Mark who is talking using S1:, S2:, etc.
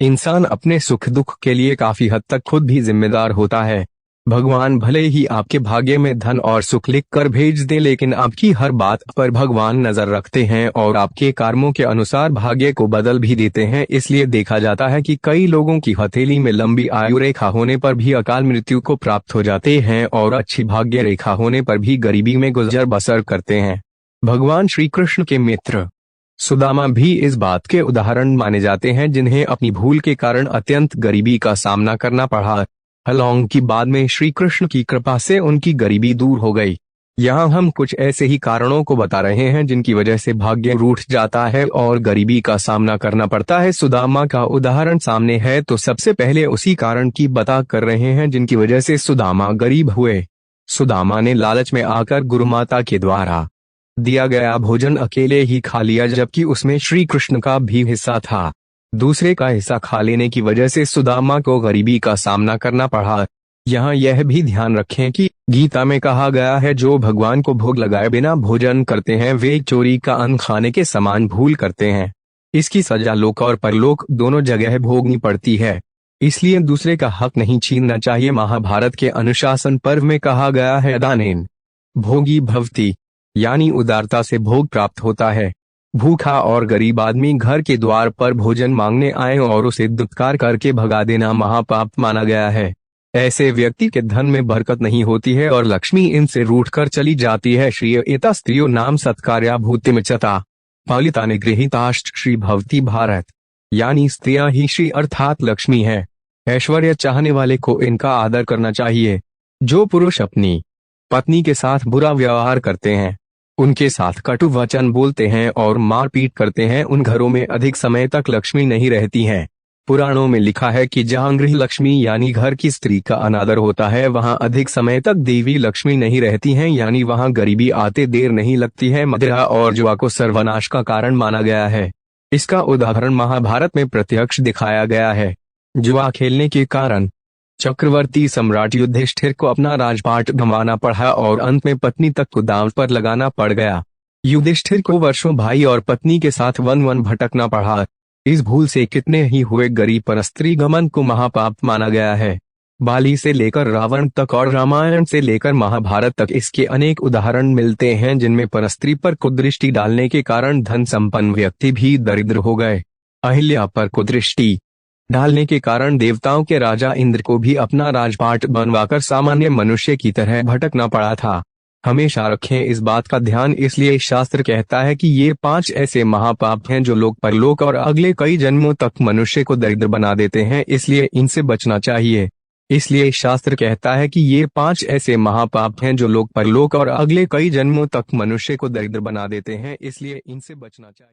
S1: इंसान अपने सुख दुख के लिए काफी हद तक खुद भी जिम्मेदार होता है। भगवान भले ही आपके भाग्य में धन और सुख लिख कर भेज दे, लेकिन आपकी हर बात पर भगवान नजर रखते हैं और आपके कर्मों के अनुसार भाग्य को बदल भी देते हैं। इसलिए देखा जाता है कि कई लोगों की हथेली में लंबी आयु रेखा होने पर भी अकाल मृत्यु को प्राप्त हो जाते हैं और अच्छी भाग्य रेखा होने पर भी गरीबी में गुजर बसर करते हैं। भगवान श्री कृष्ण के मित्र सुदामा भी इस बात के उदाहरण माने जाते हैं, जिन्हें अपनी भूल के कारण अत्यंत गरीबी का सामना करना पड़ा। हालांकि बाद में श्री कृष्ण की कृपा से उनकी गरीबी दूर हो गई। यहाँ हम कुछ ऐसे ही कारणों को बता रहे हैं जिनकी वजह से भाग्य रूठ जाता है और गरीबी का सामना करना पड़ता है। सुदामा का उदाहरण सामने है तो सबसे पहले उसी कारण की बता कर रहे हैं जिनकी वजह से सुदामा गरीब हुए। सुदामा ने लालच में आकर गुरुमाता के द्वारा दिया गया भोजन अकेले ही खा लिया, जबकि उसमें श्री कृष्ण का भी हिस्सा था। दूसरे का हिस्सा खा लेने की वजह से सुदामा को गरीबी का सामना करना पड़ा। यहाँ यह भी ध्यान रखें कि गीता में कहा गया है, जो भगवान को भोग लगाए बिना भोजन करते हैं वे चोरी का अन्न खाने के समान भूल करते हैं। इसकी सजा लोक और परलोक दोनों जगह भोगनी पड़ती है, इसलिए दूसरे का हक नहीं छीनना चाहिए। महाभारत के अनुशासन पर्व में कहा गया है, दानेन भोगी भवति, यानी उदारता से भोग प्राप्त होता है। भूखा और गरीब आदमी घर के द्वार पर भोजन मांगने आए और उसे दुत्कार करके भगा देना महापाप माना गया है। ऐसे व्यक्ति के धन में बरकत नहीं होती है और लक्ष्मी इनसे रूठ कर चली जाती है। श्रियेता स्त्रियो नाम सत्कार्या भूतिमचता पालिता निगृहीताश्च श्री भवती भारत, यानी स्त्रियां ही श्री अर्थात लक्ष्मी है। ऐश्वर्य चाहने वाले को इनका आदर करना चाहिए। जो पुरुष अपनी पत्नी के साथ बुरा व्यवहार करते हैं, उनके साथ कटु वचन बोलते हैं और मारपीट करते हैं, उन घरों में अधिक समय तक लक्ष्मी नहीं रहती हैं। पुराणों में लिखा है कि जहाँ गृह लक्ष्मी यानी घर की स्त्री का अनादर होता है, वहाँ अधिक समय तक देवी लक्ष्मी नहीं रहती हैं, यानी वहाँ गरीबी आते देर नहीं लगती है। मदिरा और जुआ को सर्वनाश का कारण माना गया है। इसका उदाहरण महाभारत में प्रत्यक्ष दिखाया गया है। जुआ खेलने के कारण चक्रवर्ती सम्राट युधिष्ठिर को अपना राजपाट गंवाना पड़ा और अंत में पत्नी तक को दांव पर लगाना पड़ गया। युधिष्ठिर को वर्षों भाई और पत्नी के साथ वन वन भटकना पड़ा। इस भूल से कितने ही हुए गरीब परस्त्री गमन को महापाप माना गया है। बाली से लेकर रावण तक और रामायण से लेकर महाभारत तक इसके अनेक उदाहरण मिलते हैं, जिनमें परस्त्री पर कुदृष्टि डालने के कारण धन संपन्न व्यक्ति भी दरिद्र हो गए। अहिल्या पर कुदृष्टि डालने के कारण देवताओं के राजा इंद्र को भी अपना राजपाट बनवाकर सामान्य मनुष्य की तरह भटकना पड़ा था। हमेशा रखें इस बात का ध्यान, इसलिए शास्त्र कहता है कि ये 5 ऐसे महापाप हैं जो लोक परलोक और अगले कई जन्मों तक मनुष्य को दरिद्र बना देते हैं, इसलिए इनसे बचना चाहिए। इसलिए शास्त्र कहता है कि ये 5 ऐसे महापाप हैं जो लोक परलोक और अगले कई जन्मों तक मनुष्य को दरिद्र बना देते हैं, इसलिए इनसे बचना चाहिए।